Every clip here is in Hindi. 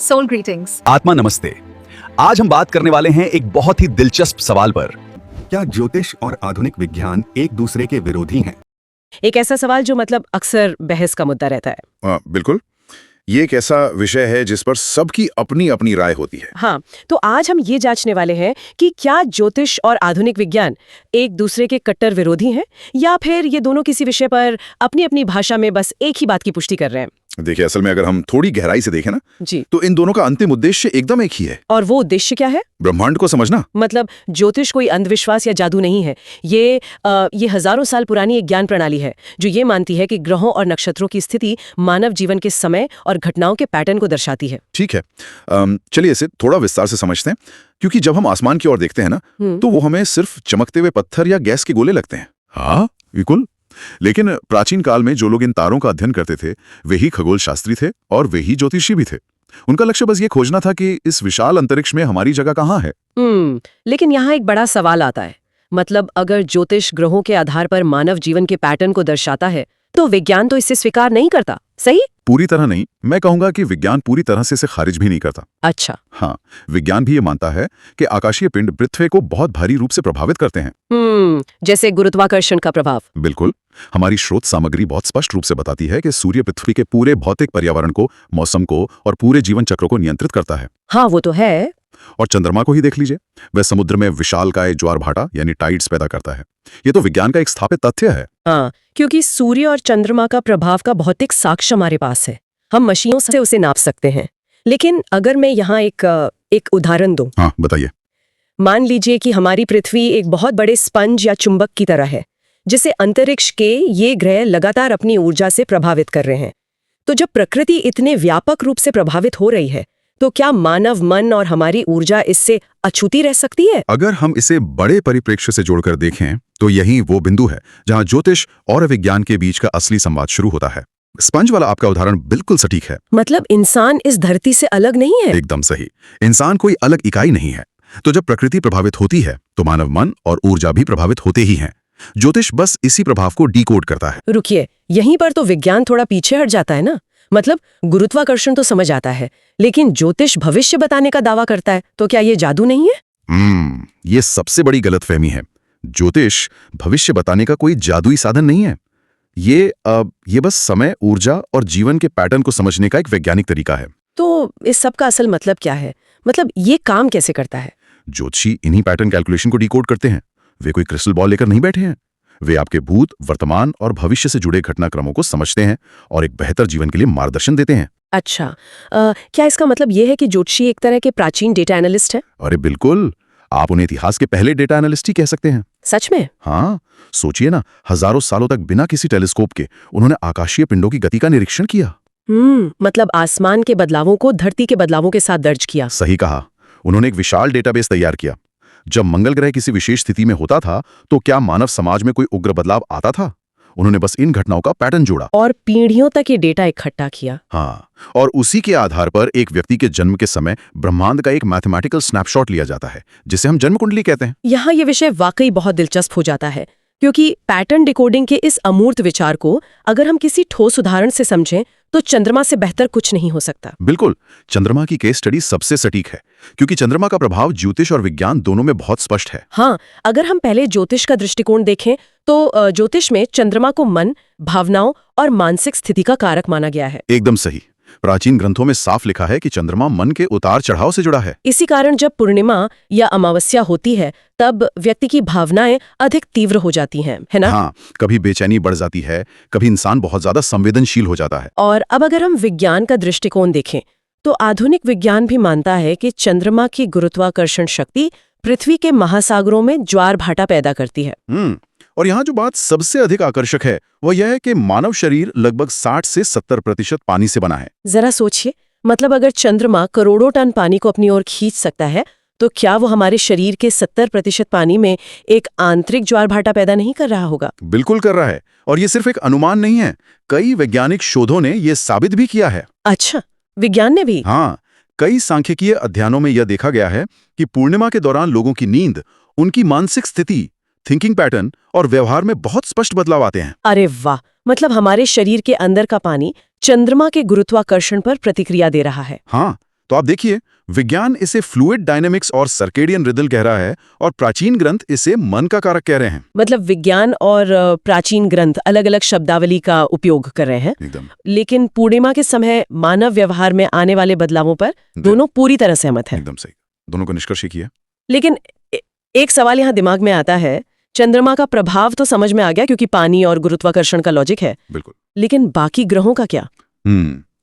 Soul greetings. आत्मा नमस्ते। आज हम बात करने वाले हैं एक बहुत ही दिलचस्प सवाल पर। क्या ज्योतिष और आधुनिक विज्ञान एक दूसरे के विरोधी हैं? एक ऐसा सवाल जो अक्सर बहस का मुद्दा रहता है। बिल्कुल। ये एक ऐसा विषय है जिस पर सबकी अपनी अपनी राय होती है। हाँ, तो आज हम ये जांचने वाले हैं कि क्या ज्योतिष और आधुनिक विज्ञान एक दूसरे के कट्टर विरोधी हैं या फिर ये दोनों किसी विषय पर अपनी अपनी भाषा में बस एक ही बात की पुष्टि कर रहे हैं। देखिए, असल में अगर हम थोड़ी गहराई से देखें ना जी, तो इन दोनों का अंतिम उद्देश्य एकदम एक ही है। और वो उद्देश्य क्या है? ब्रह्मांड को समझना। ज्योतिष कोई अंधविश्वास या जादू नहीं है। ये हजारों साल पुरानी एक ज्ञान प्रणाली है जो ये मानती है कि ग्रहों और नक्षत्रों की स्थिति मानव जीवन के समय और घटनाओं के पैटर्न को दर्शाती है। ठीक है, चलिए इसे थोड़ा विस्तार से समझते हैं, क्योंकि जब हम आसमान की ओर देखते हैं ना तो वो हमें सिर्फ चमकते हुए पत्थर या गैस के गोले लगते हैं। हाँ बिल्कुल, लेकिन प्राचीन काल में जो लोग इन तारों का अध्ययन करते थे वे ही खगोल शास्त्री थे और वे ही ज्योतिषी भी थे। उनका लक्ष्य बस ये खोजना था कि इस विशाल अंतरिक्ष में हमारी जगह कहाँ है। लेकिन यहाँ एक बड़ा सवाल आता है। अगर ज्योतिष ग्रहों के आधार पर मानव जीवन के पैटर्न को दर्शाता है तो विज्ञान तो इसे स्वीकार नहीं करता, सही? पूरी तरह नहीं, मैं कहूंगा कि विज्ञान पूरी तरह से इसे खारिज भी नहीं करता। अच्छा। हाँ, विज्ञान भी ये मानता है कि आकाशीय पिंड पृथ्वी को बहुत भारी रूप से प्रभावित करते हैं। जैसे गुरुत्वाकर्षण का प्रभाव। बिल्कुल। हमारी स्रोत सामग्री बहुत स्पष्ट रूप से बताती है कि सूर्य पृथ्वी के पूरे भौतिक पर्यावरण को, मौसम को और पूरे जीवन चक्र को नियंत्रित करता है। हाँ, वो तो है। और चंद्रमा को ही देख लीजिए, वह समुद्र में विशालकाय ज्वार भाटा यानी टाइड्स पैदा करता है। ये तो विज्ञान का एक स्थापित तथ्य है। हाँ, क्योंकि सूर्य और चंद्रमा का प्रभाव का भौतिक साक्ष्य हमारे पास है। हम मशीनों से उसे नाप सकते हैं। लेकिन अगर मैं यहाँ एक उदाहरण दूं। हाँ, बताइए। मान लीजिए कि हमारी पृथ्वी एक बहुत बड़े स्पंज या चुंबक की तरह है जिसे अंतरिक्ष के ये ग्रह लगातार अपनी ऊर्जा से प्रभावित कर रहे हैं। तो जब प्रकृति इतने व्यापक रूप से प्रभावित हो रही है तो क्या मानव मन और हमारी ऊर्जा इससे अछूती रह सकती है? अगर हम इसे बड़े परिप्रेक्ष्य से जोड़कर देखें तो यही वो बिंदु है जहां ज्योतिष और विज्ञान के बीच का असली संवाद शुरू होता है। स्पंज वाला आपका उदाहरण बिल्कुल सटीक है। इंसान इस धरती से अलग नहीं है। एकदम सही, इंसान कोई अलग इकाई नहीं है। तो जब प्रकृति प्रभावित होती है तो मानव मन और ऊर्जा भी प्रभावित होते ही हैं। ज्योतिष बस इसी प्रभाव को डिकोड करता है। रुकिए, यहीं पर तो विज्ञान थोड़ा पीछे हट जाता है ना। गुरुत्वाकर्षण तो समझ आता है, लेकिन ज्योतिष भविष्य बताने का दावा करता है, तो क्या ये जादू नहीं है? ये सबसे बड़ी गलतफहमी है। ज्योतिष भविष्य बताने का कोई जादुई साधन नहीं है। ये बस समय, ऊर्जा और जीवन के पैटर्न को समझने का एक वैज्ञानिक तरीका है। तो इस सब का असल मतलब क्या है? ये काम कैसे करता है? ज्योतिषी इन्हीं पैटर्न कैलकुलेशन को डिकोड करते हैं। वे कोई क्रिस्टल बॉल लेकर नहीं बैठे हैं। वे आपके भूत, वर्तमान और भविष्य से जुड़े घटनाक्रमों को समझते हैं और एक बेहतर जीवन के लिए मार्गदर्शन देते हैं। अच्छा, क्या इसका मतलब ये है कि ज्योतिषी एक तरह के प्राचीन डेटा एनालिस्ट है? अरे बिल्कुल, आप उन्हें इतिहास के पहले डेटा एनालिस्ट ही कह सकते हैं। सच में? हाँ, सोचिए ना, हजारों सालों तक बिना किसी टेलीस्कोप के उन्होंने आकाशीय पिंडों की गति का निरीक्षण किया। आसमान के बदलावों को धरती के बदलावों के साथ दर्ज किया। सही कहा। उन्होंने एक विशाल डेटाबेस तैयार किया। जब मंगल ग्रह किसी विशेष स्थिति में होता था तो क्या मानव समाज में कोई उग्र बदलाव आता था? उन्होंने बस इन घटनाओं का पैटर्न जोड़ा और पीढ़ियों तक ये डेटा इकट्ठा किया। हाँ, और उसी के आधार पर एक व्यक्ति के जन्म के समय ब्रह्मांड का एक मैथमेटिकल स्नैपशॉट लिया जाता है, जिसे हम जन्म कुंडली कहते हैं। यहाँ ये विषय वाकई बहुत दिलचस्प हो जाता है, क्योंकि पैटर्न डिकोडिंग के इस अमूर्त विचार को अगर हम किसी ठोस उदाहरण से समझें तो चंद्रमा से बेहतर कुछ नहीं हो सकता। बिल्कुल, चंद्रमा की केस स्टडी सबसे सटीक है, क्योंकि चंद्रमा का प्रभाव ज्योतिष और विज्ञान दोनों में बहुत स्पष्ट है। हाँ, अगर हम पहले ज्योतिष का दृष्टिकोण देखें तो ज्योतिष में चंद्रमा को मन, भावनाओं और मानसिक स्थिति का कारक माना गया है। एकदम सही। प्राचीन ग्रंथों में साफ लिखा है कि चंद्रमा मन के उतार चढ़ाव से जुड़ा है। इसी कारण जब पूर्णिमा या अमावस्या होती है तब व्यक्ति की भावनाएं अधिक तीव्र हो जाती हैं, है ना? हाँ, कभी बेचैनी बढ़ जाती है, कभी इंसान बहुत ज्यादा संवेदनशील हो जाता है। और अब अगर हम विज्ञान का दृष्टिकोण देखें तो आधुनिक विज्ञान भी मानता है कि चंद्रमा की गुरुत्वाकर्षण शक्ति पृथ्वी के महासागरों में ज्वार भाटा पैदा करती है। और यहाँ जो बात सबसे अधिक आकर्षक है वो यह है कि मानव शरीर लगभग 60 से 70% पानी से बना है। जरा सोचिए, अगर चंद्रमा करोड़ों टन पानी को अपनी ओर खींच सकता है तो क्या वो हमारे शरीर के 70% पानी में एक आंतरिक ज्वार भाटा पैदा नहीं कर रहा होगा? बिल्कुल कर रहा है, और ये सिर्फ एक अनुमान नहीं है, कई वैज्ञानिक शोधों ने ये साबित भी किया है। अच्छा, विज्ञान ने भी? हाँ, कई सांख्यिकीय अध्ययनों में यह देखा गया है कि पूर्णिमा के दौरान लोगों की नींद, उनकी मानसिक स्थिति, थिंकिंग पैटर्न और व्यवहार में बहुत स्पष्ट बदलाव आते हैं। अरे वाह, हमारे शरीर के अंदर का पानी चंद्रमा के गुरुत्वाकर्षण पर प्रतिक्रिया दे रहा है। हाँ, तो आप देखिए, विज्ञान इसे फ्लूइड डायनेमिक्स और सर्केडियन रिदल कह रहा है और प्राचीन ग्रंथ इसे मन का कारक कह रहे हैं। मतलब विज्ञान और प्राचीन ग्रंथ अलग अलग शब्दावली का उपयोग कर रहे हैं, एकदम लेकिन पूर्णिमा के समय मानव व्यवहार में आने वाले बदलावों पर दोनों पूरी तरह सहमत हैं। एकदम सही, दोनों का निष्कर्ष ही किया। लेकिन एक सवाल यहाँ दिमाग में आता है, चंद्रमा का प्रभाव तो समझ में आ गया क्योंकि पानी और गुरुत्वाकर्षण का लॉजिक है, बिल्कुल। लेकिन बाकी ग्रहों का क्या?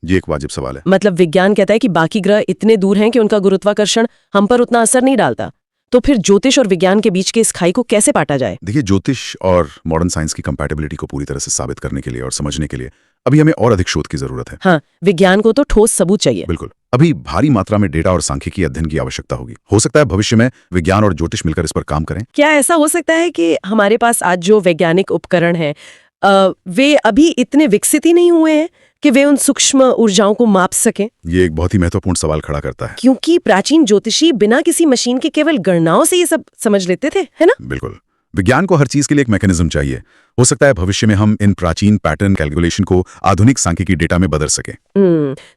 ये एक वाजिब सवाल है। मतलब विज्ञान कहता है कि बाकी ग्रह इतने दूर हैं कि उनका गुरुत्वाकर्षण हम पर उतना असर नहीं डालता, तो फिर ज्योतिष और विज्ञान के बीच के इस खाई को कैसे पाटा जाए? देखिए, ज्योतिष और मॉडर्न साइंस की कंपैटिबिलिटी को पूरी तरह से साबित करने के लिए और समझने के लिए अभी हमें और अधिक शोध की जरूरत है। हाँ, विज्ञान को तो ठोस सबूत चाहिए। बिल्कुल, अभी भारी मात्रा में डेटा और सांख्यिकी अध्ययन की आवश्यकता होगी। हो सकता है भविष्य में विज्ञान और ज्योतिष मिलकर इस पर काम करें। क्या ऐसा हो सकता है कि हमारे पास आज जो वैज्ञानिक उपकरण हैं वे अभी इतने विकसित ही नहीं हुए हैं कि वे उन सूक्ष्म ऊर्जाओं को माप सकें? ये एक बहुत ही महत्वपूर्ण सवाल खड़ा करता है। क्योंकि प्राचीन ज्योतिषी बिना किसी मशीन के केवल गणनाओं से ये सब समझ लेते थे, है ना? बिल्कुल, विज्ञान को हर चीज के लिए एक मैकेनिज्म चाहिए। हो सकता है भविष्य में हम इन प्राचीन पैटर्न कैलकुलेशन को आधुनिक सांख्यिकी डेटा में बदल सके।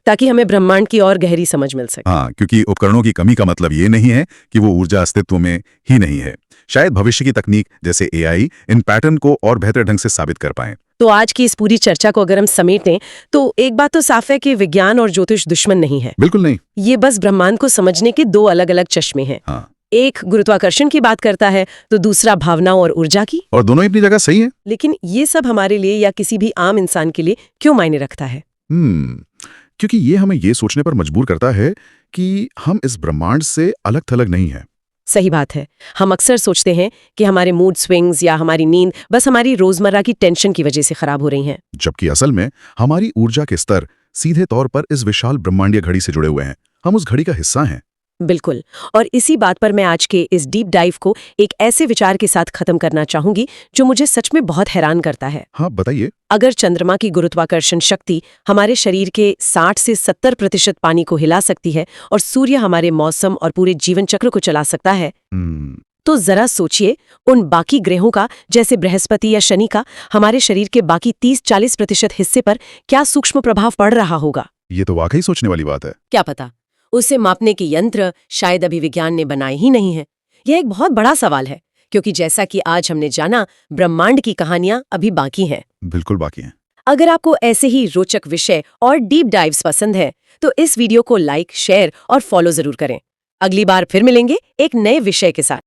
ताकि हमें ब्रह्मांड की और गहरी समझ मिल सके। हाँ, क्योंकि उपकरणों की कमी का मतलब ये नहीं है कि वो ऊर्जा अस्तित्व में ही नहीं है। शायद भविष्य की तकनीक जैसे AI इन पैटर्न को और बेहतर ढंग से साबित कर पाए। तो आज की इस पूरी चर्चा को अगर हम समेटें तो एक बात तो साफ है कि विज्ञान और ज्योतिष दुश्मन नहीं है। बिल्कुल नहीं। ये बस ब्रह्मांड को समझने के दो अलग अलग चश्मे हैं। हाँ। एक गुरुत्वाकर्षण की बात करता है तो दूसरा भावनाओं और ऊर्जा की। और दोनों ही अपनी जगह सही है। लेकिन ये सब हमारे लिए या किसी भी आम इंसान के लिए क्यों मायने रखता है? क्योंकि ये हमें ये सोचने पर मजबूर करता है कि हम इस ब्रह्मांड से अलग थलग नहीं है। सही बात है। हम अक्सर सोचते हैं कि हमारे मूड स्विंग्स या हमारी नींद बस हमारी रोजमर्रा की टेंशन की वजह से खराब हो रही हैं। जबकि असल में हमारी ऊर्जा के स्तर सीधे तौर पर इस विशाल ब्रह्मांडीय घड़ी से जुड़े हुए हैं। हम उस घड़ी का हिस्सा हैं। बिल्कुल। और इसी बात पर मैं आज के इस डीप डाइव को एक ऐसे विचार के साथ खत्म करना चाहूंगी जो मुझे सच में बहुत हैरान करता है। हाँ, बताइए। अगर चंद्रमा की गुरुत्वाकर्षण शक्ति हमारे शरीर के 60 से 70% पानी को हिला सकती है और सूर्य हमारे मौसम और पूरे जीवन चक्र को चला सकता है, तो जरा सोचिए उन बाकी ग्रहों का, जैसे बृहस्पति या शनि का, हमारे शरीर के बाकी 30-40% हिस्से पर क्या सूक्ष्म प्रभाव पड़ रहा होगा। ये तो वाकई सोचने वाली बात है। क्या पता उसे मापने के यंत्र शायद अभी विज्ञान ने बनाए ही नहीं है। यह एक बहुत बड़ा सवाल है, क्योंकि जैसा कि आज हमने जाना, ब्रह्मांड की कहानियां अभी बाकी हैं। बिल्कुल बाकी हैं। अगर आपको ऐसे ही रोचक विषय और डीप डाइव्स पसंद है तो इस वीडियो को लाइक, शेयर और फॉलो जरूर करें। अगली बार फिर मिलेंगे एक नए विषय के साथ।